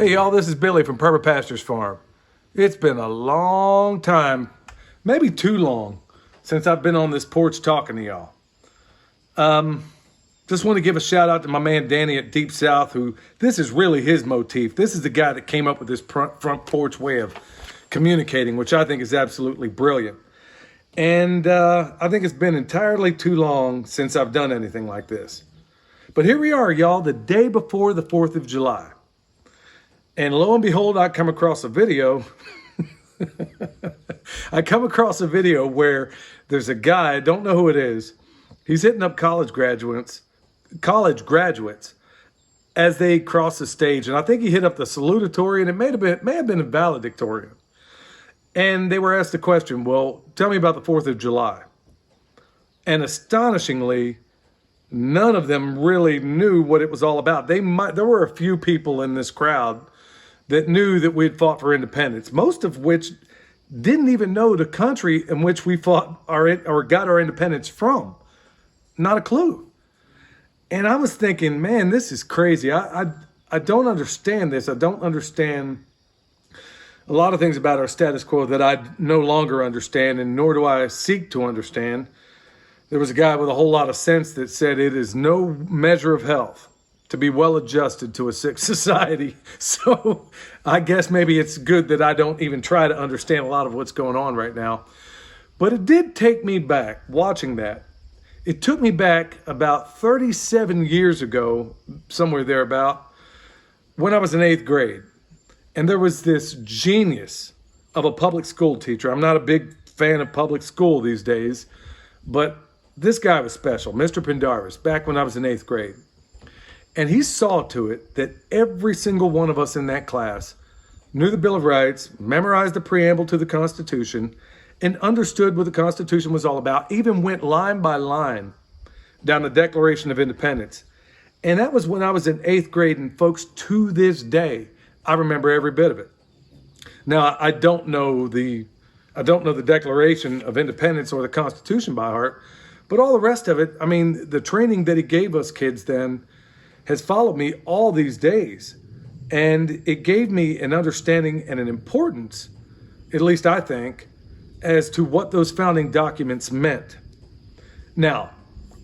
Hey y'all, this is Billy from Perma Pastures Farm. It's been a long time, maybe too long, since I've been on this porch talking to y'all. Just want to give a shout out to my man Danny at Deep South, who this is really his motif. This is the guy that came up with this front porch way of communicating, which I think is absolutely brilliant. And I think it's been entirely too long since I've done anything like this. But here we are, y'all, the day before the 4th of July. And lo and behold, I come across a video. I come across a video where there's a guy, I don't know who it is. He's hitting up college graduates as they cross the stage. And I think he hit up the salutatory, and it may have been a valedictorian. And they were asked the question, well, tell me about the 4th of July. And astonishingly, none of them really knew what it was all about. There were a few people in this crowd that knew that we'd fought for independence, most of which didn't even know the country in which we fought or got our independence from. Not a clue. And I was thinking, man, this is crazy. I don't understand this. I don't understand a lot of things about our status quo that I no longer understand, and nor do I seek to understand. There was a guy with a whole lot of sense that said it is no measure of health to be well adjusted to a sick society. So I guess maybe it's good that I don't even try to understand a lot of what's going on right now. But it did take me back, watching that. It took me back about 37 years ago, somewhere thereabout, when I was in 8th grade. And there was this genius of a public school teacher. I'm not a big fan of public school these days, but this guy was special, Mr. Pendarvis, back when I was in 8th grade. And he saw to it that every single one of us in that class knew the Bill of Rights, memorized the preamble to the Constitution, and understood what the Constitution was all about, even went line by line down the Declaration of Independence. And that was when I was in 8th grade, and folks, to this day, I remember every bit of it. Now, I don't know the Declaration of Independence or the Constitution by heart, but all the rest of it, I mean, the training that he gave us kids then has followed me all these days. And it gave me an understanding and an importance, at least I think, as to what those founding documents meant. Now,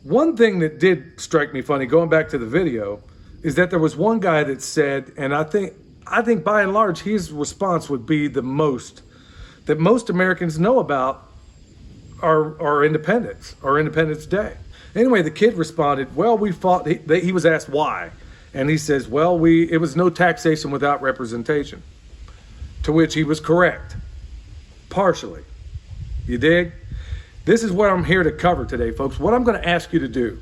one thing that did strike me funny, going back to the video, is that there was one guy that said, and I think by and large, his response would be that most Americans know about our independence, our Independence Day. Anyway, the kid responded, well, we fought, he was asked why. And he says, well, it was no taxation without representation. To which he was correct, partially. You dig? This is what I'm here to cover today, folks. What I'm going to ask you to do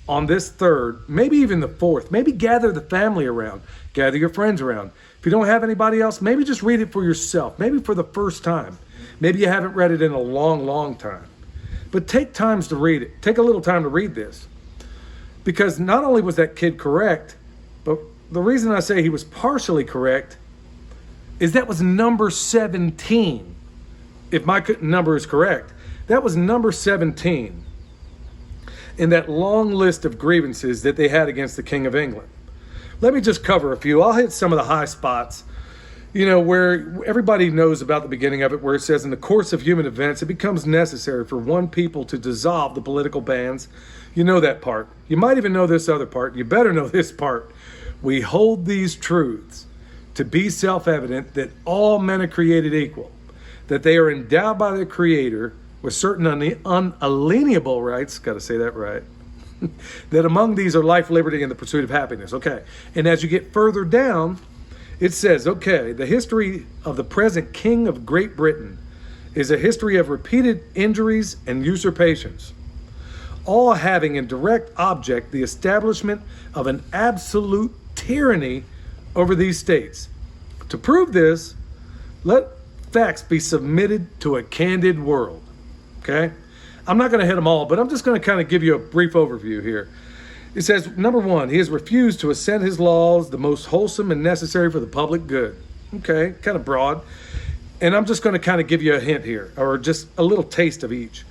on this 3rd, maybe even the 4th, maybe gather the family around, gather your friends around. If you don't have anybody else, maybe just read it for yourself, maybe for the first time. Maybe you haven't read it in a long, long time. But take times to read it. Take a little time to read this. Because not only was that kid correct, but the reason I say he was partially correct is that was number 17. If my number is correct, that was number 17 in that long list of grievances that they had against the King of England. Let me just cover a few. I'll hit some of the high spots, where everybody knows about the beginning of it, where it says, in the course of human events, it becomes necessary for one people to dissolve the political bands. You know that part. You might even know this other part. You better know this part. We hold these truths to be self-evident, that all men are created equal, that they are endowed by their Creator with certain unalienable rights, got to say that right, that among these are life, liberty, and the pursuit of happiness. Okay, and as you get further down, it says, okay, the history of the present King of Great Britain is a history of repeated injuries and usurpations, all having in direct object the establishment of an absolute tyranny over these states. To prove this, let facts be submitted to a candid world. Okay? I'm not going to hit them all, but I'm just going to kind of give you a brief overview here. It says, number 1, he has refused to assent his laws, the most wholesome and necessary for the public good. Okay, kind of broad. And I'm just going to kind of give you a hint here, or just a little taste of each.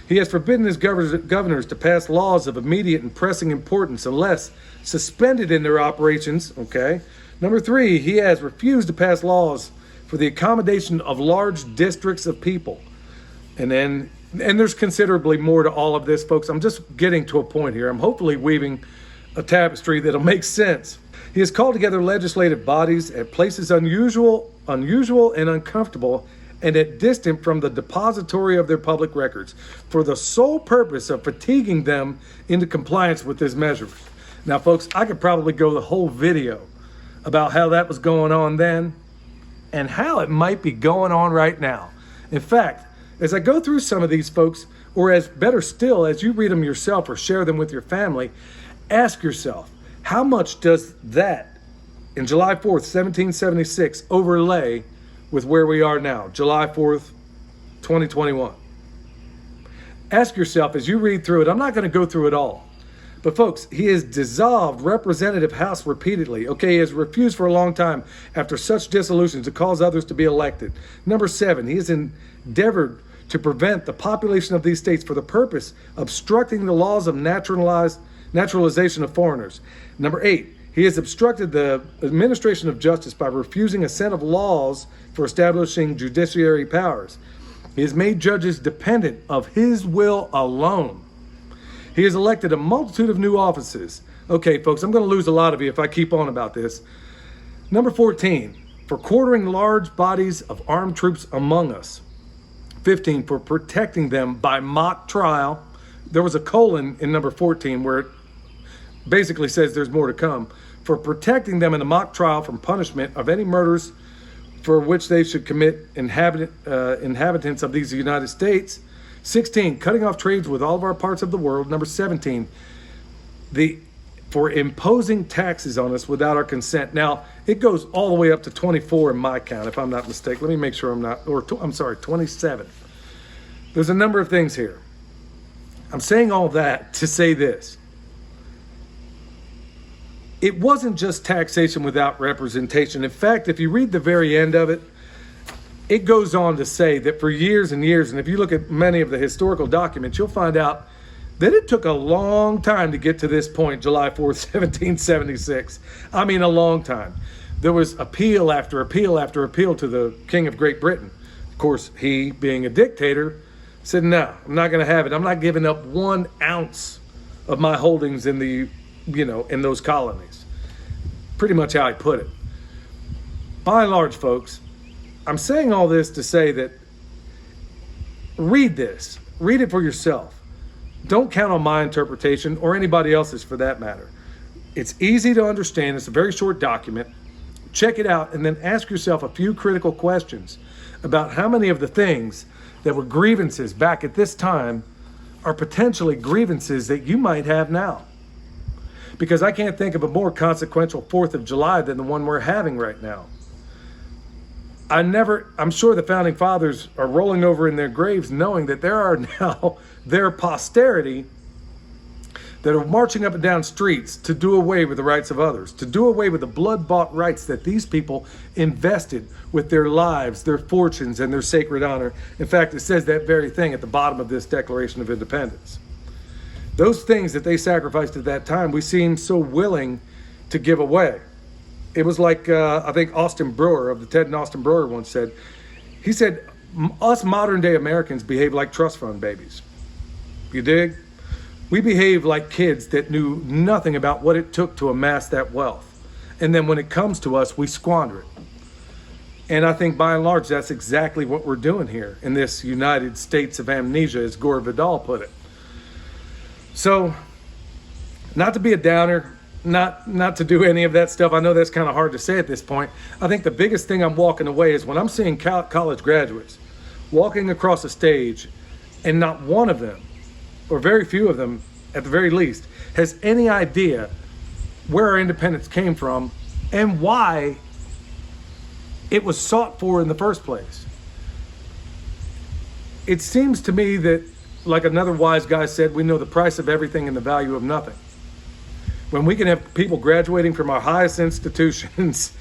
He has forbidden his governors to pass laws of immediate and pressing importance unless suspended in their operations. Okay. Number 3, he has refused to pass laws for the accommodation of large districts of people. And there's considerably more to all of this, folks. I'm just getting to a point here. I'm hopefully weaving a tapestry that'll make sense. He has called together legislative bodies at places unusual and uncomfortable, and at distant from the depository of their public records, for the sole purpose of fatiguing them into compliance with this measure. Now, folks, I could probably go the whole video about how that was going on then and how it might be going on right now. In fact, as I go through some of these, folks, or as better still, as you read them yourself or share them with your family, ask yourself, how much does that in July 4th, 1776 overlay with where we are now, July 4th, 2021? Ask yourself as you read through it. I'm not going to go through it all. But folks, he has dissolved Representative House repeatedly. Okay, he has refused for a long time after such dissolutions to cause others to be elected. Number 7, he has endeavored to prevent the population of these states for the purpose of obstructing the laws of naturalization of foreigners. Number 8, he has obstructed the administration of justice by refusing assent of laws for establishing judiciary powers. He has made judges dependent of his will alone. He has elected a multitude of new offices. Okay, folks, I'm going to lose a lot of you if I keep on about this. Number 14, for quartering large bodies of armed troops among us. 15, for protecting them by mock trial. There was a colon in number 14 where it basically says there's more to come. For protecting them in a mock trial from punishment of any murders for which they should commit inhabitants of these United States. 16, cutting off trades with all of our parts of the world. Number 17, for imposing taxes on us without our consent. Now, it goes all the way up to 24 in my count, if I'm not mistaken. Let me make sure I'm not, I'm sorry, 27. There's a number of things here. I'm saying all that to say this. It wasn't just taxation without representation. In fact, if you read the very end of it, it goes on to say that for years and years, and if you look at many of the historical documents, you'll find out that it took a long time to get to this point, July 4th, 1776. I mean, a long time. There was appeal after appeal after appeal to the King of Great Britain. Of course, he, being a dictator, said, no, I'm not going to have it. I'm not giving up 1 ounce of my holdings in in those colonies. Pretty much how he put it. By and large, folks, I'm saying all this to say that read this. Read it for yourself. Don't count on my interpretation or anybody else's for that matter. It's easy to understand. It's a very short document. Check it out and then ask yourself a few critical questions about how many of the things that were grievances back at this time are potentially grievances that you might have now. Because I can't think of a more consequential 4th of July than the one we're having right now. I'm sure the founding fathers are rolling over in their graves knowing that there are now their posterity that are marching up and down streets to do away with the rights of others, to do away with the blood-bought rights that these people invested with their lives, their fortunes, and their sacred honor. In fact, it says that very thing at the bottom of this Declaration of Independence. Those things that they sacrificed at that time, we seem so willing to give away. It was like, I think Austin Brewer of the Ted and Austin Brewer once said, he said, us modern day Americans behave like trust fund babies. You dig? We behave like kids that knew nothing about what it took to amass that wealth. And then when it comes to us, we squander it. And I think by and large, that's exactly what we're doing here in this United States of amnesia, as Gore Vidal put it. So, not to be a downer, not to do any of that stuff. I know that's kind of hard to say at this point. I think the biggest thing I'm walking away is when I'm seeing college graduates walking across a stage and not one of them, or very few of them at the very least, has any idea where our independence came from and why it was sought for in the first place. It seems to me that, like another wise guy said, we know the price of everything and the value of nothing. When we can have people graduating from our highest institutions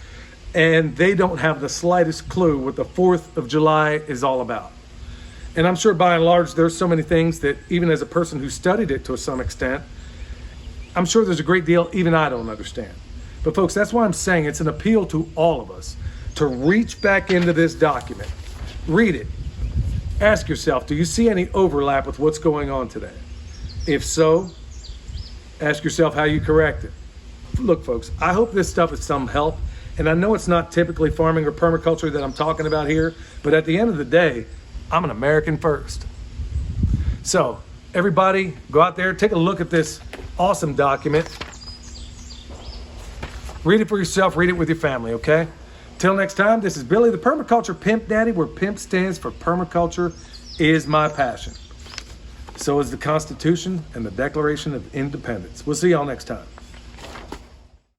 and they don't have the slightest clue what the 4th of July is all about. And I'm sure by and large, there's so many things that even as a person who studied it to some extent, I'm sure there's a great deal even I don't understand. But folks, that's why I'm saying it's an appeal to all of us to reach back into this document, read it, ask yourself, do you see any overlap with what's going on today? If so, ask yourself how you correct it. Look, folks, I hope this stuff is some help. And I know it's not typically farming or permaculture that I'm talking about here, but at the end of the day, I'm an American first. So everybody go out there, take a look at this awesome document. Read it for yourself, read it with your family, okay? Till next time, this is Billy, the Permaculture Pimp Daddy, where PIMP stands for permaculture is my passion. So is the Constitution and the Declaration of Independence. We'll see y'all next time.